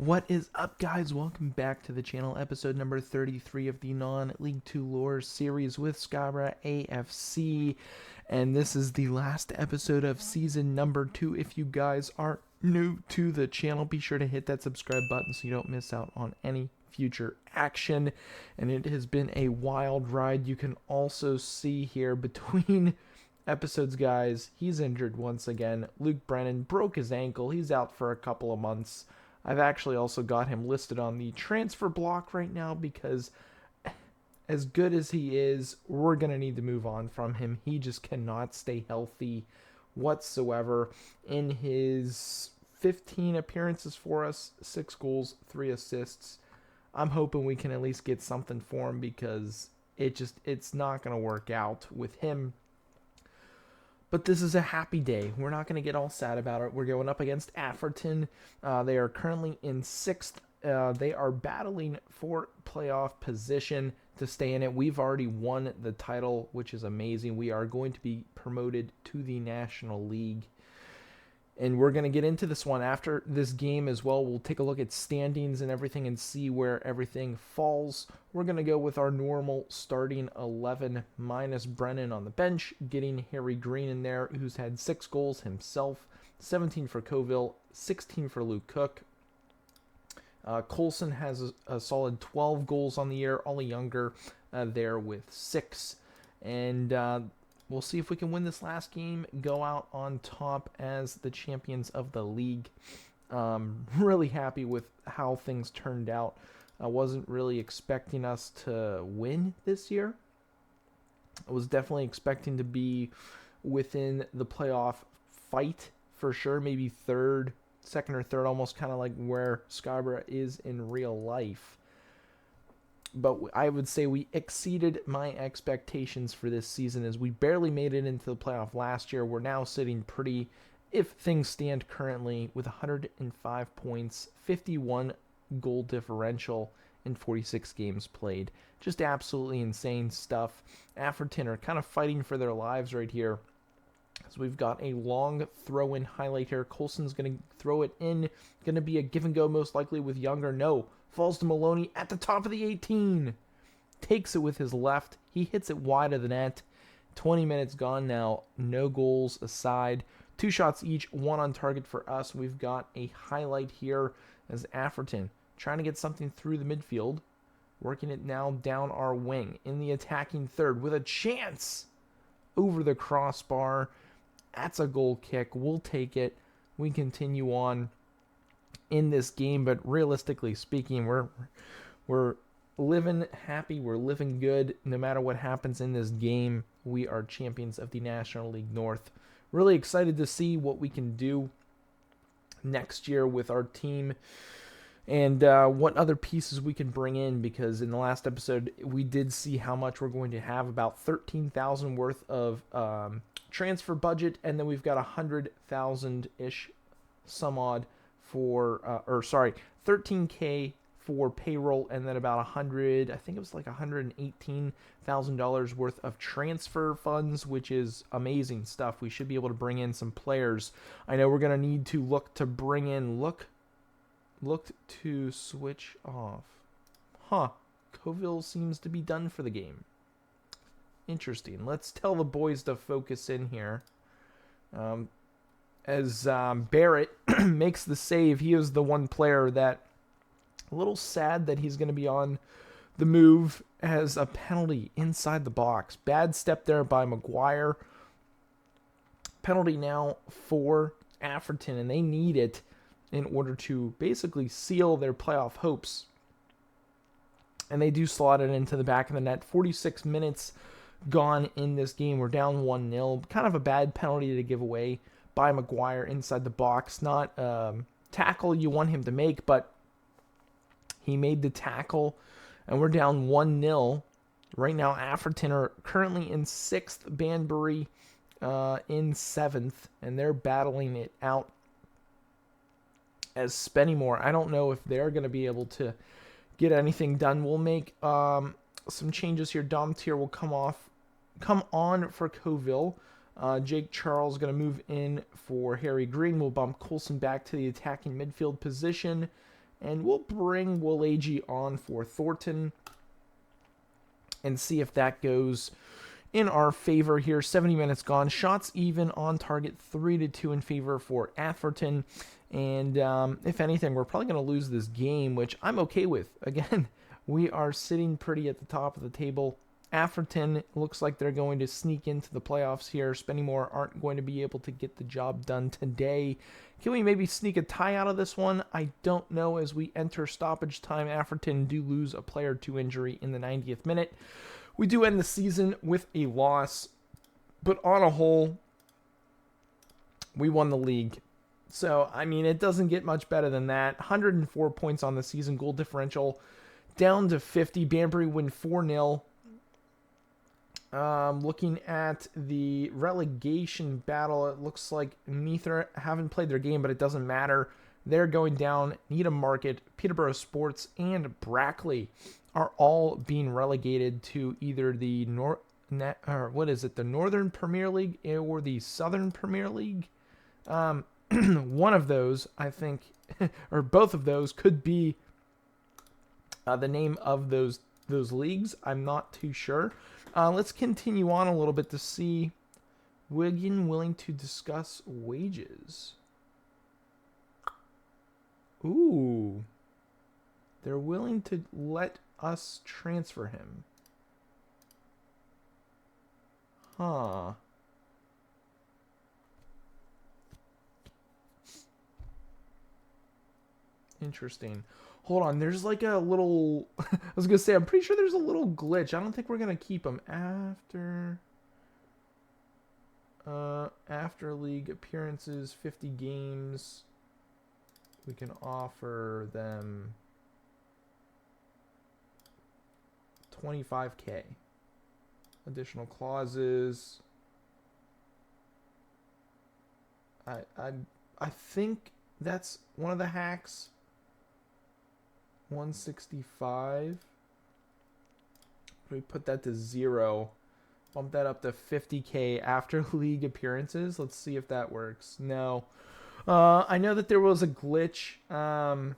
What is up, guys? Welcome back to the channel, episode number 33 of the non-League 2 lore series with Scarborough AFC. And this is the last episode of season number 2. If you guys are new to the channel, be sure to hit that subscribe button so you don't miss out on any future action. And it has been a wild ride. You can also see here between episodes, guys, he's injured once again. Luke Brennan broke his ankle. He's out for a couple of months. I've actually also got him listed on the transfer block right now because as good as he is, we're going to need to move on from him. He just cannot stay healthy whatsoever. In his 15 appearances for us, 6 goals, 3 assists. I'm hoping we can at least get something for him because it's not going to work out with him. But this is a happy day. We're not going to get all sad about it. We're going up against Atherton. They are currently in 6th. They are battling for playoff position to stay in it. We've already won the title, which is amazing. We are going to be promoted to the National League. And we're going to get into this one after this game as well. We'll take a look at standings and everything and see where everything falls. We're going to go with our normal starting 11 minus Brennan on the bench, getting Harry Green in there, who's had 6 goals himself, 17 for Coville, 16 for Luke Cook. Colson has a solid 12 goals on the year. Ollie Younger there with 6. And we'll see if we can win this last game, go out on top as the champions of the league. Really happy with how things turned out. I wasn't really expecting us to win this year. I was definitely expecting to be within the playoff fight for sure, maybe second or third, almost kind of like where Scarborough is in real life. But I would say we exceeded my expectations for this season as we barely made it into the playoff last year. We're now sitting pretty, if things stand currently, with 105 points, 51 goal differential in 46 games played. Just absolutely insane stuff. Atherton are kind of fighting for their lives right here. So we've got a long throw-in highlight here. Colson's going to throw it in. Going to be a give and go most likely with Younger. No. Falls to Maloney at the top of the 18. Takes it with his left. He hits it wide of the net. 20 minutes gone now. No goals aside. 2 shots each. 1 on target for us. We've got a highlight here as Atherton trying to get something through the midfield. Working it now down our wing in the attacking third with a chance over the crossbar. That's a goal kick. We'll take it. We continue on in this game, but realistically speaking, we're living happy, we're living good. No matter what happens in this game, we are champions of the National League North. Really excited to see what we can do next year with our team and what other pieces we can bring in, because in the last episode we did see how much we're going to have, about 13,000 worth of transfer budget, and then we've got 100,000-ish some odd for 13K for payroll, and then about I think it was like $118,000 worth of transfer funds, which is amazing stuff. We should be able to bring in some players. I know we're gonna need to look to bring in look to switch off. Coville seems to be done for the game. Interesting. Let's tell the boys to focus in here. As Barrett makes the save, he is the one player that a little sad that he's going to be on the move as a penalty inside the box. Bad step there by Maguire. Penalty now for Atherton, and they need it in order to basically seal their playoff hopes. And they do slot it into the back of the net. 46 minutes gone in this game. We're down 1-0. Kind of a bad penalty to give away by Maguire inside the box. Not tackle you want him to make, but he made the tackle, and we're down 1-0. Right now, Atherton are currently in 6th, Banbury in 7th, and they're battling it out as Spennymoor. I don't know if they're going to be able to get anything done. We'll make some changes here. Domtier will come on for Coville. Jake Charles going to move in for Harry Green. We'll bump Colson back to the attacking midfield position. And we'll bring Woolagey on for Thornton and see if that goes in our favor here. 70 minutes gone. Shots even on target, 3-2 in favor for Atherton. And if anything, we're probably going to lose this game, which I'm okay with. Again, we are sitting pretty at the top of the table. Atherton looks like they're going to sneak into the playoffs here. Spennymoor aren't going to be able to get the job done today. Can we maybe sneak a tie out of this one? I don't know. As we enter stoppage time, Atherton do lose a player to injury in the 90th minute. We do end the season with a loss, but on a whole, we won the league. So, I mean, it doesn't get much better than that. 104 points on the season, goal differential down to 50. Banbury win 4-0. Looking at the relegation battle, it looks like Meath haven't played their game, but it doesn't matter. They're going down. Needham Market, Peterborough Sports, and Brackley are all being relegated to either the the Northern Premier League or the Southern Premier League. One of those, I think, or both of those could be the name of those leagues. I'm not too sure. Let's continue on a little bit to see Wigan willing to discuss wages. Ooh. They're willing to let us transfer him. Huh. Interesting. Hold on, there's like a little... I was going to say, I'm pretty sure there's a little glitch. I don't think we're going to keep him after league appearances, 50 games. We can offer them 25K. Additional clauses. I think that's one of the hacks. 165. We put that to 0. Bump that up to 50K after league appearances. Let's see if that works. No. I know that there was a glitch. We'll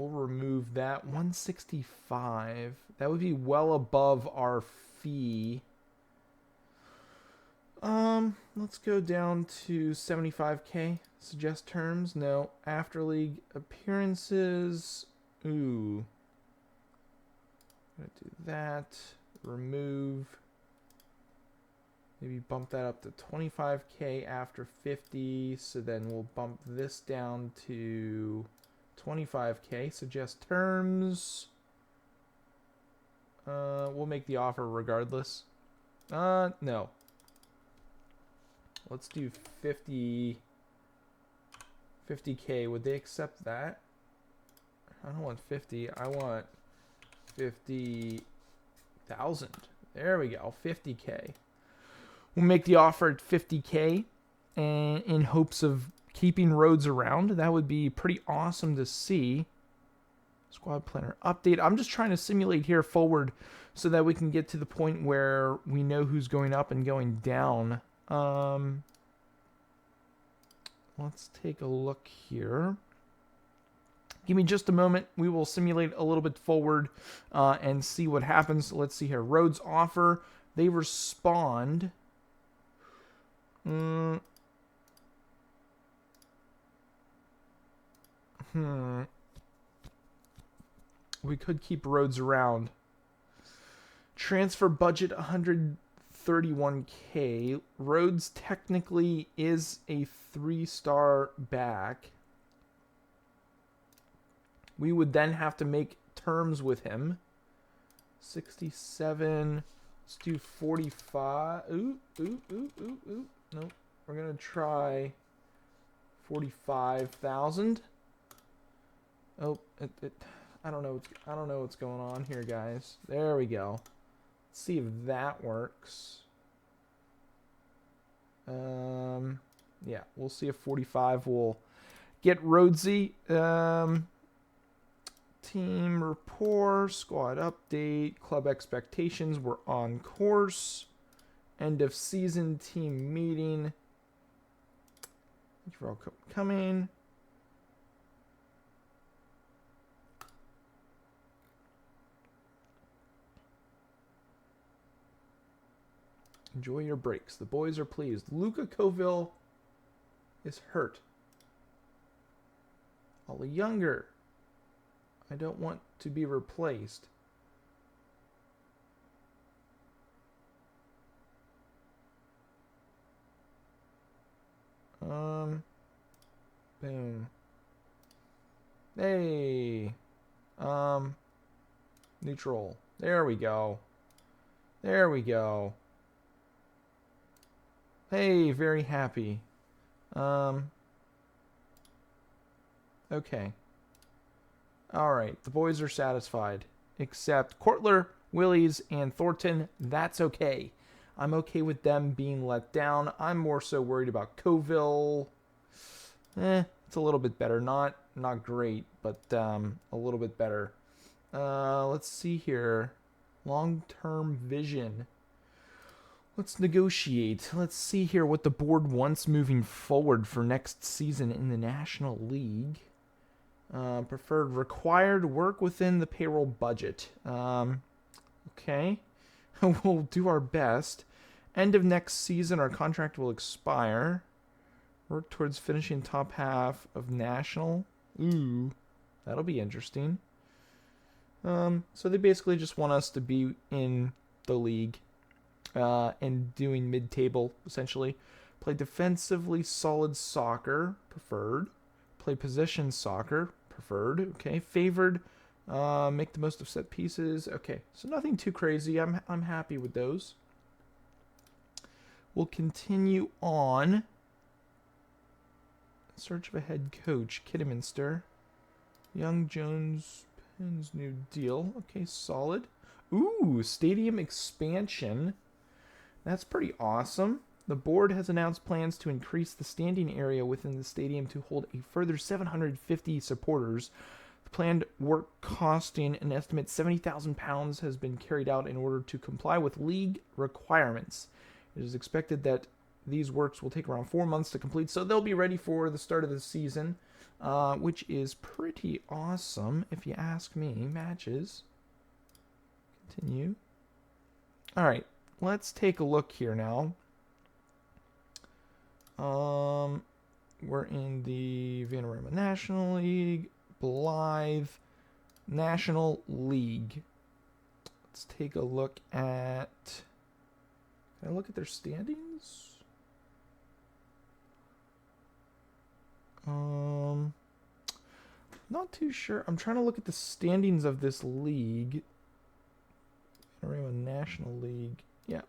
remove that. 165. That would be well above our fee. Let's go down to 75K. Suggest terms. No. After league appearances. Ooh. Gonna do that. Remove. Maybe bump that up to 25K after 50. So then we'll bump this down to 25K. Suggest terms. We'll make the offer regardless. No. Let's do 50K. Would they accept that? I don't want 50. I want 50,000. There we go. 50K. We'll make the offer at 50K and in hopes of keeping Rhodes around. That would be pretty awesome to see. Squad planner update. I'm just trying to simulate here forward so that we can get to the point where we know who's going up and going down. Let's take a look here. Give me just a moment. We will simulate a little bit forward and see what happens. Let's see here. Rhodes offer. They respond. We could keep Rhodes around. Transfer budget 131K. Rhodes technically is a 3-star back. We would then have to make terms with him. 67. Let's do 45. Ooh. Nope. We're going to try 45,000. Oh, I don't know what's going on here, guys. There we go. Let's see if that works. Yeah, we'll see if 45 will get Rhodesy. Team rapport, squad update, club expectations. We're on course. End of season team meeting. Thank you for all coming. Enjoy your breaks. The boys are pleased. Luca Coville is hurt. Ollie Younger. I don't want to be replaced. Boom. Hey. Neutral. There we go. There we go. Hey, very happy. Okay. Alright, the boys are satisfied. Except Kortler, Willies, and Thornton. That's okay. I'm okay with them being let down. I'm more so worried about Coville. It's a little bit better. Not great, but a little bit better. Let's see here. Long-term vision. Let's negotiate. Let's see here what the board wants moving forward for next season in the National League. Preferred required work within the payroll budget. Okay. We'll do our best. End of next season, our contract will expire. Work towards finishing top half of National. Ooh, that'll be interesting. So they basically just want us to be in the league and doing mid-table, essentially. Play defensively solid soccer, preferred. Play possession soccer, preferred. Okay, favored. Make the most of set pieces. Okay, so nothing too crazy. I'm happy with those. We'll continue on. Search of a head coach, Kidderminster. Young Jones, Penn's new deal. Okay, solid. Ooh, stadium expansion. That's pretty awesome. The board has announced plans to increase the standing area within the stadium to hold a further 750 supporters. The planned work costing an estimate £70,000 has been carried out in order to comply with league requirements. It is expected that these works will take around 4 months to complete, so they'll be ready for the start of the season, which is pretty awesome, if you ask me. Matches. Continue. All right, let's take a look here now. We're in the Vanarama National League, Blythe National League. Let's take a look at... Can I look at their standings? Not too sure. I'm trying to look at the standings of this league. Vanarama National League. Yeah.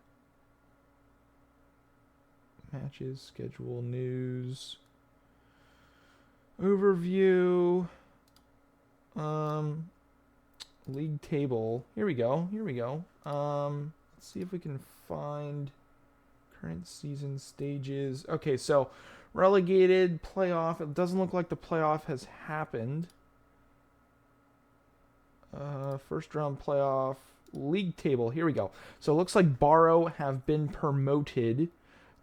Matches, schedule, news, overview, league table. Here we go. Let's see if we can find current season stages. Okay, so relegated, playoff. It doesn't look like the playoff has happened. First round playoff, league table. Here we go. So it looks like Barrow have been promoted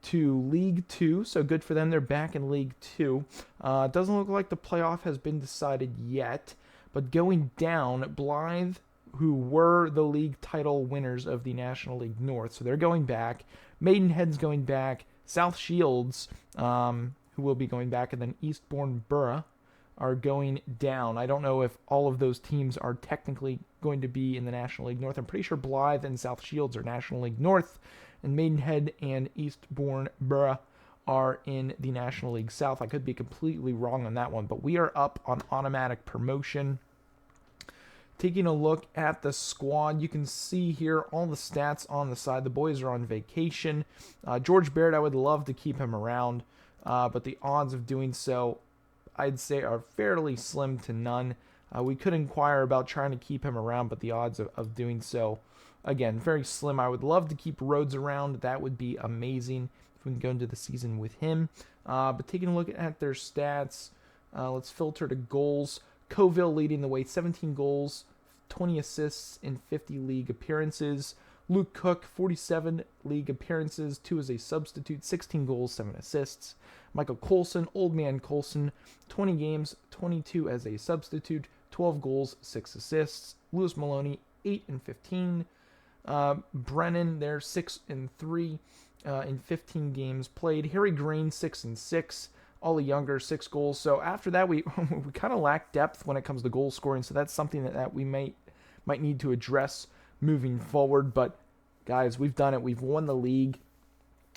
to League 2, so good for them. They're back in League 2. It doesn't look like the playoff has been decided yet, but going down, Blythe, who were the league title winners of the National League North, so they're going back. Maidenhead's going back. South Shields, who will be going back, and then Eastbourne Borough are going down. I don't know if all of those teams are technically going to be in the National League North. I'm pretty sure Blythe and South Shields are National League North, and Maidenhead and Eastbourne Borough are in the National League South. I could be completely wrong on that one, but we are up on automatic promotion. Taking a look at the squad, you can see here all the stats on the side. The boys are on vacation. George Baird, I would love to keep him around, but the odds of doing so, I'd say, are fairly slim to none. We could inquire about trying to keep him around, but the odds of doing so, again, very slim. I would love to keep Rhodes around. That would be amazing if we can go into the season with him. But taking a look at their stats, let's filter to goals. Coville leading the way, 17 goals, 20 assists in 50 league appearances. Luke Cook, 47 league appearances, 2 as a substitute, 16 goals, 7 assists. Michael Coulson, Old Man Coulson, 20 games, 22 as a substitute, 12 goals, 6 assists. Lewis Maloney, 8 and 15. Brennan, they're 6-3 in 15 games played. Harry Green, 6-6. Ollie Younger, 6 goals. So after that, we we kind of lack depth when it comes to goal scoring. So that's something that we might need to address moving forward. But guys, we've done it. We've won the league.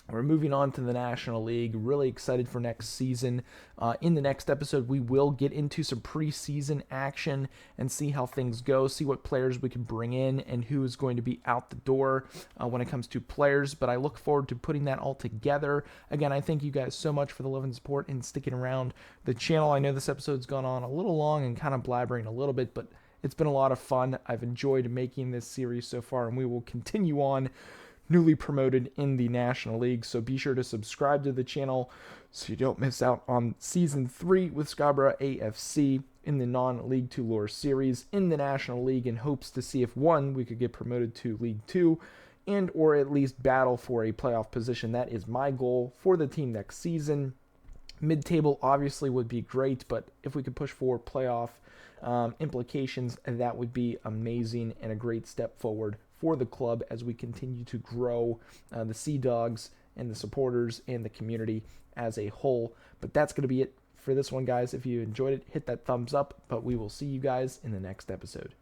We're moving on to the National League. Really excited for next season. In the next episode, we will get into some preseason action and see how things go, see what players we can bring in and who is going to be out the door when it comes to players. But I look forward to putting that all together. Again, I thank you guys so much for the love and support and sticking around the channel. I know this episode's gone on a little long and kind of blabbering a little bit, but it's been a lot of fun. I've enjoyed making this series so far, and we will continue on newly promoted in the National League. So be sure to subscribe to the channel so you don't miss out on Season 3 with Scarborough AFC in the non-League 2 lore series in the National League, in hopes to see if, one, we could get promoted to League 2 and or at least battle for a playoff position. That is my goal for the team next season. Mid-table obviously would be great, but if we could push for playoff implications, that would be amazing and a great step forward for the club as we continue to grow the Sea Dogs and the supporters and the community as a whole. But that's going to be it for this one, guys. If you enjoyed it, hit that thumbs up, but we will see you guys in the next episode.